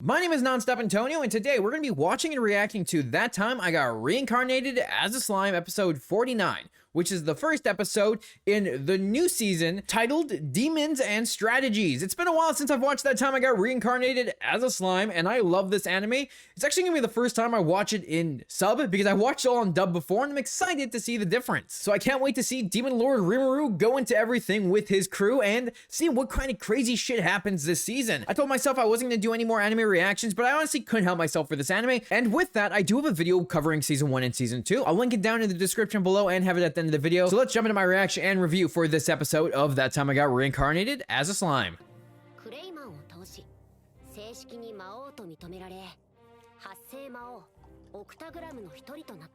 My name is Nonstop Antonio, and today we're going to be watching and reacting to That Time I Got Reincarnated as a Slime episode 49, which is the first episode in the new season titled Demons and Strategies. It's been a while since I've watched That Time I Got Reincarnated as a Slime, and I love this anime. It's actually going to be the first time I watch it in sub, because I watched it all in dub before, and I'm excited to see the difference. So I can't wait to see Demon Lord Rimuru go into everything with his crew and see what kind of crazy shit happens this season. I told myself I wasn't going to do any more anime reactions, but I honestly couldn't help myself for this anime, and with that, I do have a video covering Season 1 and Season 2. I'll link it down in the description below and have it at the end of the video. So let's jump into my reaction and review for this episode of That Time I Got Reincarnated as a Slime. Clayman を倒し、正式に魔王と認められ、発生魔王オクタグラムの一人となっ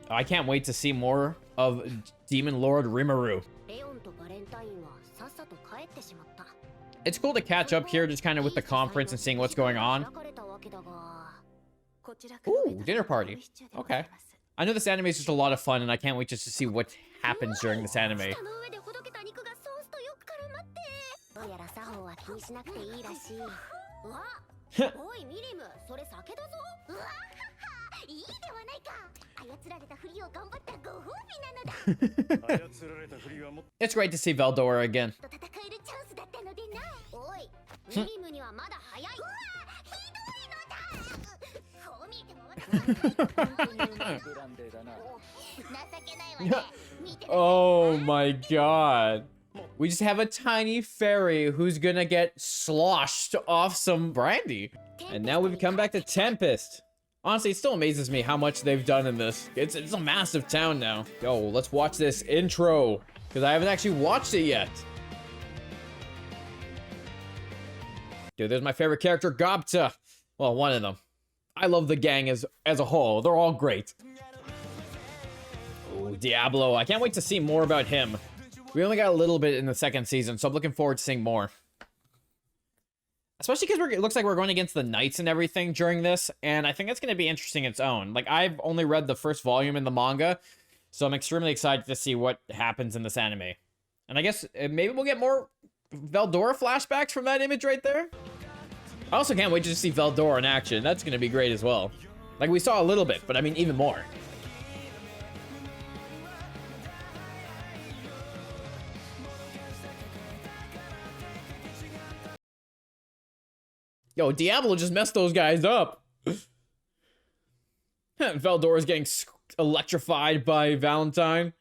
た。 I can't wait to see more of Demon Lord Rimuru. レオンとバレンタインはさっさと帰ってしまった。 It's cool to catch up here just kind of with the conference and seeing what's going on. Ooh, dinner party. Okay. I know this anime is just a lot of fun, and I can't wait just to see what happens during this anime. It's great to see Veldora again. Oh my god. We just have a tiny fairy who's gonna get sloshed off some brandy. And now we've come back to Tempest. Honestly, it still amazes me how much they've done in this. It's a massive town now. Yo, let's watch this intro, because I haven't actually watched it yet. Dude, there's my favorite character, Gobta. Well, one of them. I love the gang as a whole. They're all great. Oh, Diablo. I can't wait to see more about him. We only got a little bit in the second season, so I'm looking forward to seeing more. Especially because it looks like we're going against the knights and everything during this, and I think that's going to be interesting its own. Like, I've only read the first volume in the manga, so I'm extremely excited to see what happens in this anime. And I guess maybe we'll get more Veldora flashbacks from that image right there. I also can't wait to see Veldora in action. That's going to be great as well. Like, we saw a little bit, but I mean, even more. Yo, Diablo just messed those guys up. Veldora's getting electrified by Valentine.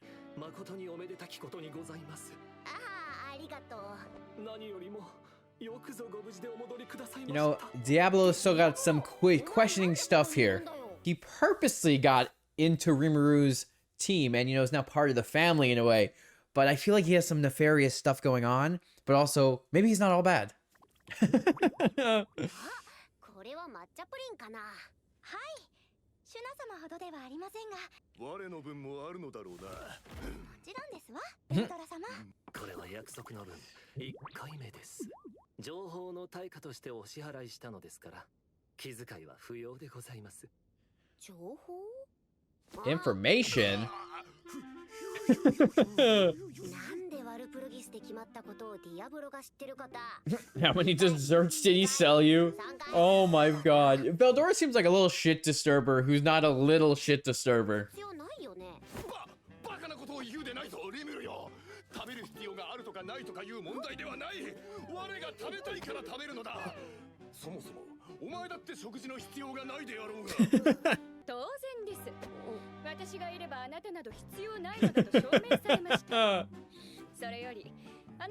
You know, Diablo's still got some questioning stuff here. He purposely got into Rimuru's team and, you know, is now part of the family in a way. But I feel like he has some nefarious stuff going on. But also, maybe he's not all bad. Information? How many desserts did he sell you? Oh my god. Veldora seems like a little shit disturber who's not a little shit disturber.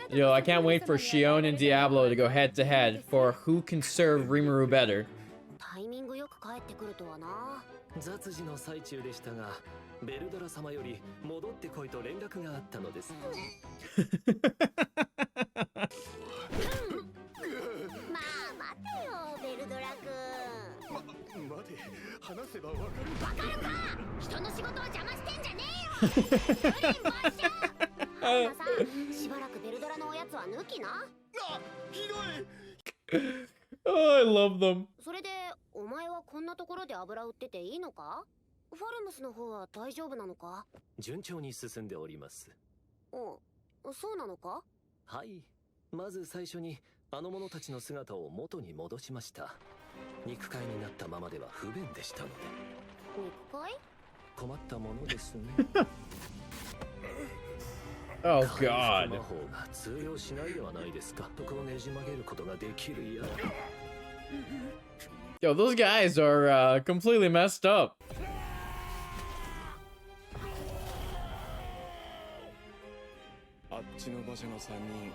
Yo, I can't wait for Shion and Diablo to go head to head for who can serve Rimuru better. Oh, I love them. それでお前はこんなところで油売ってていいのか？ファルムスの方は大丈夫なのか？順調に進んでおります。お、そうなのか？はい。まず最初にあの者たちの姿を元に戻しました。肉塊になったままでは不便でしたので。肉塊？困ったものですね。Oh 魔 God. 法が通用しないではないですか。そこをねじ曲げることができるや。Yo, those guys are completely messed up. あっちの馬車の3人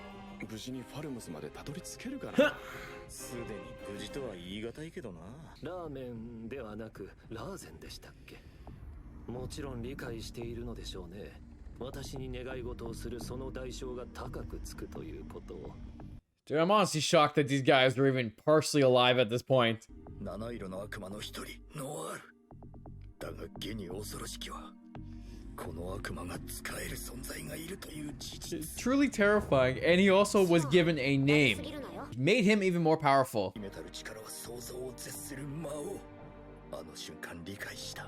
無事にファルムスまでたどり着けるかな。すでに無事とは言い難いけどな。ラーメンではなくラーゼンでしたっけ。もちろん理解しているのでしょうね。私に願い事をするその代償が高くつくということを。Dude, I'm honestly shocked that these guys are even partially alive at this point. 七色の悪魔の一人ノアール。だが現に恐ろしきはこの悪魔が使える存在がいるという事実。 It's truly terrifying, and he also was given a name. Made him even more powerful. 秘めたる力は想像を絶する魔王。あの瞬間理解した。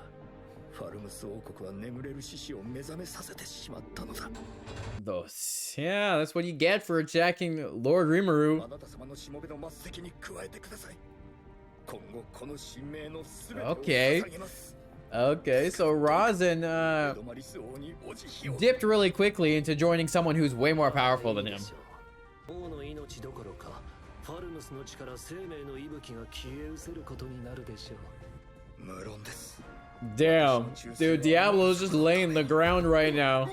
ファルムス王国は眠れる獅子を目覚めさせてしまったのだ。Those, yeah, that's what you get for attacking Lord Rimuru. あなた様のしもべの末席に加えてください。今後この神明のすべてを捧げます。 Okay, so Razin dipped really quickly into joining someone who's way more powerful than him. 王の命どころかファルムスの力生命の息吹が消え失せることになるでしょう。無論です。 Damn, dude, Diablo's just laying the ground right now.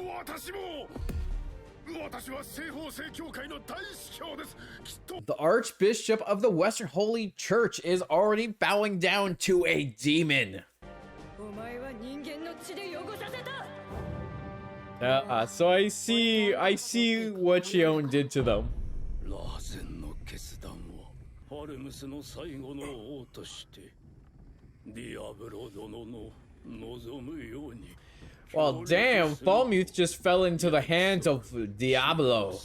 The Archbishop of the Western Holy Church is already bowing down to a demon. So I see what Shion did to them. ラーゼンの決断をファルムスの最後の王としてディアブロ殿の望むように。 Well, damn, Falmuth just fell into the hands of Diablo.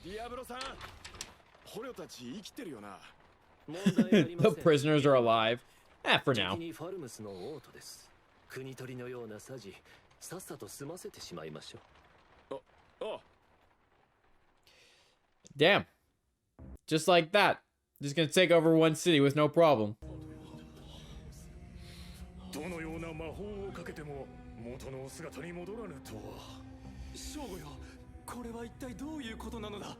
ディアブロさん、捕虜たち生きてるよな。 The prisoners are alive. For now. ファルムスの王とです。国取りのようなさじ、さっさと済ませてしまいましょう。あ、あ。 Damn. Just like that. Just gonna take over one city with no problem. どのような魔法をかけても元の姿に戻らぬとは。正吾よ、これは一体どういうことなのだ。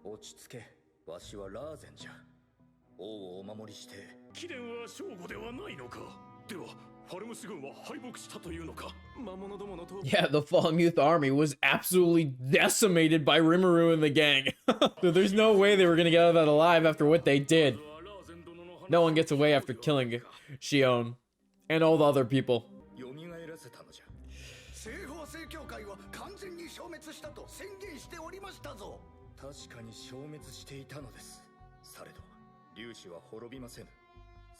落ち着け。わしはラーゼンじゃ。王をお守りして。貴殿は正吾ではないのか。ではファルムス軍は敗北したというのか。魔物どものと。 Yeah, the Falmuth army was absolutely decimated by Rimuru and the gang. So there's no way they were gonna get out of that alive after what they did. No one gets away after killing Shion and all the other people. 蘇らせたのじゃ。西方聖教会は完全に消滅したと宣言しておりましたぞ。確かに消滅していたのです。されど粒子は滅びませぬ。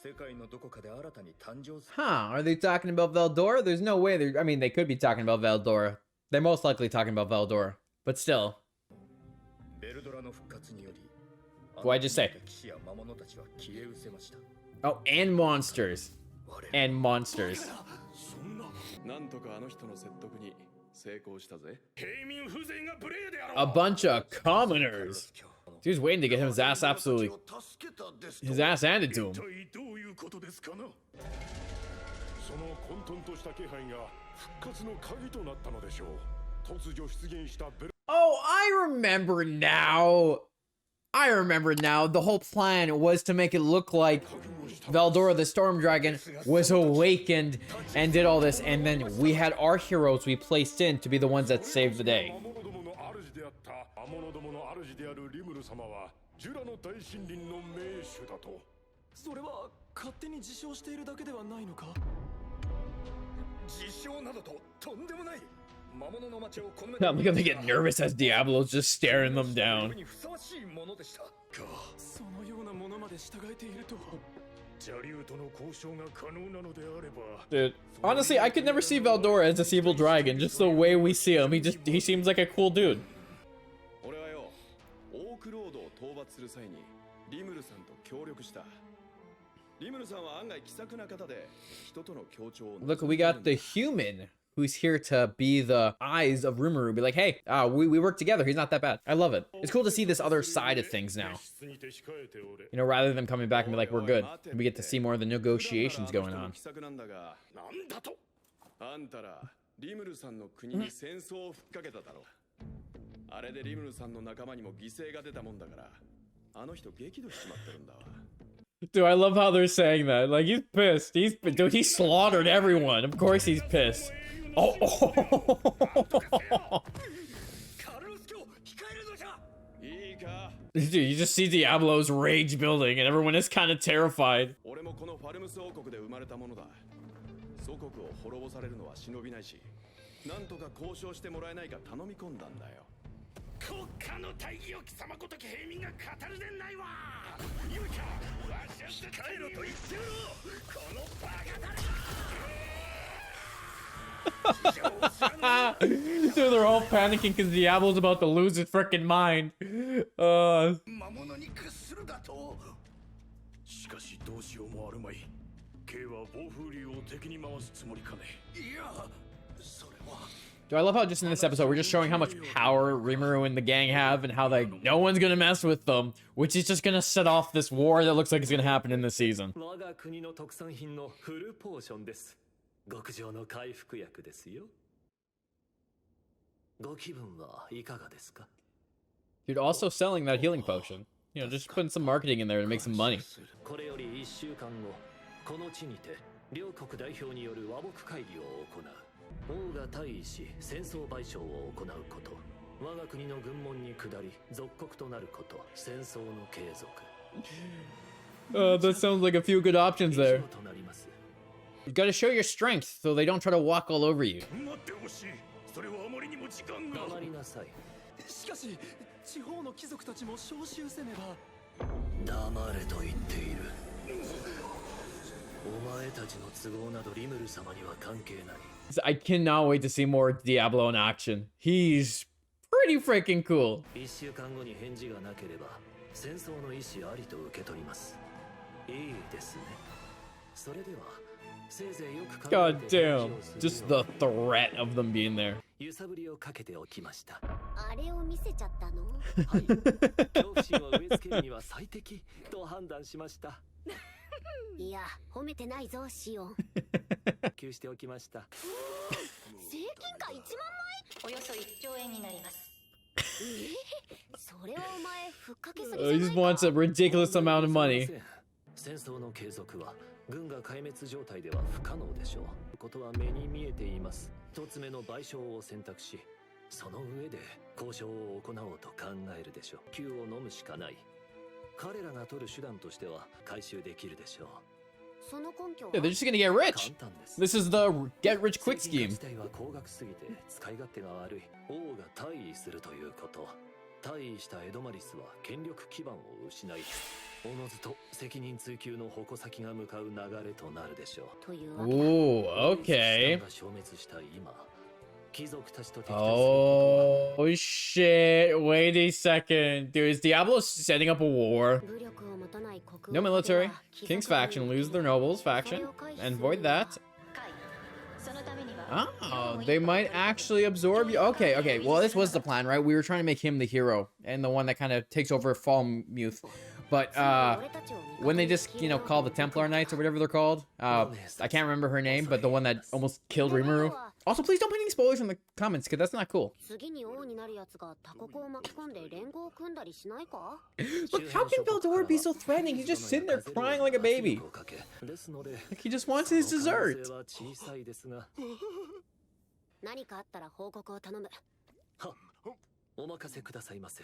世界のどこかで新たに誕生する。 Huh, are they talking about Veldora? There's no way I mean, they could be talking about Veldora. They're most likely talking about Veldora. But still. ベルドラの復活により。 What'd you say? 騎士や魔物たちは消え失せました。 Oh, and monsters. And monsters. なんとかあの人の説得に成功したぜ。 A bunch of commoners. Dude's waiting to get his ass absolutely. His ass handed to him. どういうことですかな。その混沌とした気配が復活の鍵となったのでしょう。突如出現したベル。 Oh, I remember now. I remember now. The whole plan was to make it look like Veldora the Storm Dragon was awakened and did all this, and then we had our heroes we placed in to be the ones that saved the day. それは勝手に自称しているだけではないのか。自称などととんでもない。 I'm gonna get nervous as Diablo's just staring them down. Dude, honestly, I could never see Veldora as this evil dragon. Just the way we see him, he seems like a cool dude. Look, we got the human who's here to be the eyes of Rimuru, be like, hey, we work together. He's not that bad. I love it. It's cool to see this other side of things now. You know, rather than them coming back and be like, we're good. We get to see more of the negotiations going on. あんたらリムルさんの国に戦争をふっかけただろう。あれでリムルさんの仲間にも犠牲が出たもんだから、あの人激怒しちまってるんだわ。 Dude, I love how they're saying that. Like, he's pissed. Dude, he slaughtered everyone. Of course he's pissed. Oh. Dude, you just see Diablo's rage building, and everyone is kind of terrified. 俺もこのファルムス王国で生まれたものだ。祖国を滅ぼされるのは忍びないし、なんとか交渉してもらえないか頼み込んだんだよ。国家の大義を貴様ごとき平民が語るでないわ。よいか、わしは控えろと言ってやろう。このバカだれ。 Dude, they're all panicking because Diablo's about to lose his freaking mind. 魔物に屈するだと。しかしどうしようもあるまい。K は暴風竜を敵に回すつもりかね。いや、それは。 Dude, I love how just in this episode, we're just showing how much power Rimuru and the gang have and how like no one's gonna mess with them, which is just gonna set off this war that looks like it's gonna happen in this season. 我が国の特産品のフルポーションです。極上の回復薬ですよ。ご気分はいかがですか? Dude, also selling that healing potion. You know, just putting some marketing in there to make some money. これより1週間後、この地にて両国代表による和睦会議を行う。王が退位し戦争賠償を行うこと、我が国の軍門に下り属国となること、戦争の継続。That sounds like a few good options there. You gotta show your strength so they don't try to walk all over you. 待ってほしい。それはあまりにも時間が。黙りなさい。しかし地方の貴族たちも召集せねば。黙れと言っている。お前たちの都合などリムル様には関係ない。 I cannot wait to see more Diablo in action. He's pretty freaking cool. 1週間後に返事がなければ戦争の意思ありと受け取ります。いいですね。それではせいぜいよく考 God えて damn. Just the threat of them being there. 揺さぶりをかけておきました。あれを見せちゃったの？はい。恐怖心を植え付けるには最適と判断しました。いや、褒めてないぞ、シオン。給しておきました。税金が1万枚？およそ1兆円になります。それはお前ふっかけすぎじゃない He just wants a ridiculous amount of money. 戦争の継続は軍が壊滅状態では不可能でしょう。ことは目に見えています。一つ目の賠償を選択し、その上で交渉を行おうと考えるでしょう。酒を飲むしかない。彼らが取る手段としては回収できるでしょう。 その根拠は Yeah, they're just gonna get rich. This is the get rich quick scheme. 自体は高額すぎて使い勝手が悪い。王が退位するということ。退位したエドマリスは権力基盤を失い、おのずと責任追及の矛先が向かう流れとなるでしょう。というわけだ。 Ooh, okay. が消滅した今、貴族たちと敵対することは Oh shit. Wait a second. Dude, is Diablo setting up a war? 武力を持たない国 No 王 military. では貴族 King's faction lose their nobles faction and void that. そのためには Oh, they might actually absorb you. Okay, okay. Well, this was the plan, right? We were trying to make him the hero and the one that kind of takes over Falmuth. But when they just, you know, call the Templar Knights or whatever they're called, I can't remember her name, but the one that almost killed Rimuru. Also, please don't put any spoilers in the comments, because that's not cool. 次に王になるやつが他国を巻き込んで連合を組んだりしないか？ Look, how can Veldor be so threatening? He's just sitting there crying like a baby. Like he just wants his dessert. 何かあったら報告を頼む。お任せくださいませ。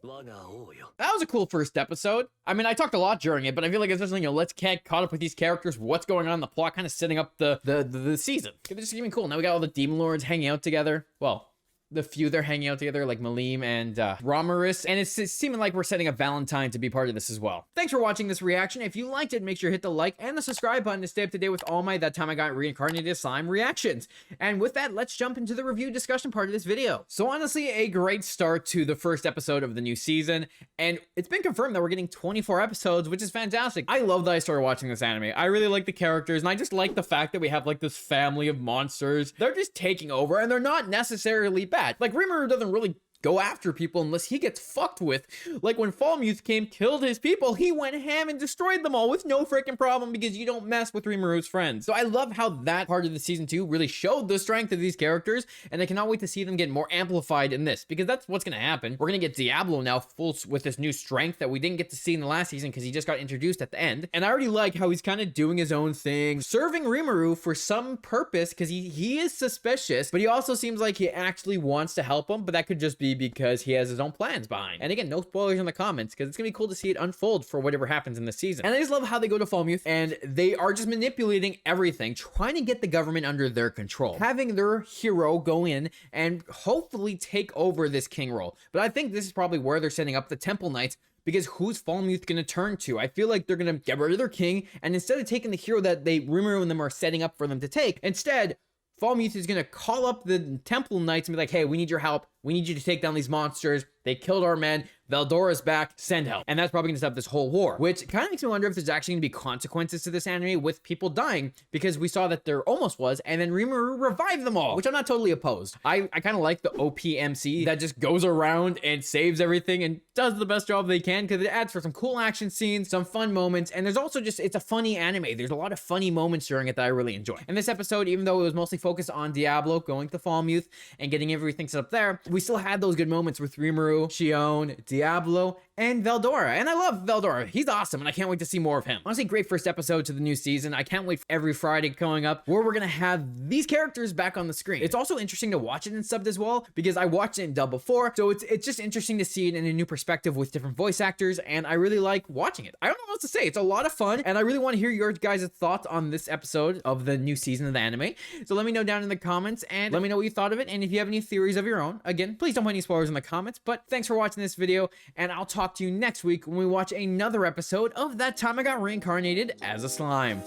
That was a cool first episode. I mean, I talked a lot during it, but I feel like it's just, you know, let's get caught up with these characters, what's going on in the plot, kind of setting up the season. This is gonna be cool. Now we got all the demon lords hanging out together. Well, the few they're hanging out together, like Malim and RIMURU'S, and it's seeming like we're setting up Valentine to be part of this as well. Thanks for watching this reaction. If you liked it, make sure to hit the like and the subscribe button to stay up to date with all my That Time I Got Reincarnated slime reactions. And with that, let's jump into the review discussion part of this video. So honestly, a great start to the first episode of the new season, and it's been confirmed that we're getting 24 episodes, which is fantastic. I love that I started watching this anime. I really like the characters, and I just like the fact that we have like this family of monsters. They're just taking over, and they're not necessarily bad. Like, Rimuru doesn't really go after people unless he gets fucked with. Like when Falmuth came, killed his people, he went ham and destroyed them all with no freaking problem because you don't mess with Rimuru's friends. So I love how that part of the season 2 really showed the strength of these characters, and I cannot wait to see them get more amplified in this, because that's what's going to happen. We're going to get Diablo now full with this new strength that we didn't get to see in the last season because he just got introduced at the end. And I already like how he's kind of doing his own thing, serving Rimuru for some purpose because he is suspicious, but he also seems like he actually wants to help him, but that could just be because he has his own plans behind. And again, no spoilers in the comments because it's gonna be cool to see it unfold for whatever happens in this season. And I just love how they go to Falmuth and they are just manipulating everything, trying to get the government under their control, having their hero go in and hopefully take over this king role. But I think this is probably where they're setting up the Temple Knights, because who's Falmuth gonna turn to? I feel like they're gonna get rid of their king, and instead of taking the hero that Rimuru and them are setting up for them to take, instead Falmuth is going to call up the Temple Knights and be like, hey, we need your help. We need you to take down these monsters. They killed our men. Veldora's back. Send help. And that's probably going to stop this whole war, which kind of makes me wonder if there's actually going to be consequences to this anime with people dying, because we saw that there almost was, and then Rimuru revived them all, which I'm not totally opposed. I kind of like the OPMC that just goes around and saves everything and does the best job they can, because it adds for some cool action scenes, some fun moments, and there's also just, it's a funny anime. There's a lot of funny moments during it that I really enjoy. And this episode, even though it was mostly focused on Diablo going to Falmuth and getting everything set up there, we still had those good moments with Rimuru, Shion, Diablo, and Veldora. And I love Veldora. He's awesome, and I can't wait to see more of him. Honestly, great first episode to the new season. I can't wait for every Friday coming up where we're gonna have these characters back on the screen. It's also interesting to watch it in subbed as well, because I watched it in dub before, so it's just interesting to see it in a new perspective with different voice actors, and I really like watching it. I don't know what to say. It's a lot of fun, and I really want to hear your guys' thoughts on this episode of the new season of the anime. So let me know down in the comments, and let me know what you thought of it, and if you have any theories of your own. Again, please don't put any spoilers in the comments, but thanks for watching this video, and I'll talk to you next week when we watch another episode of That Time I Got Reincarnated as a Slime.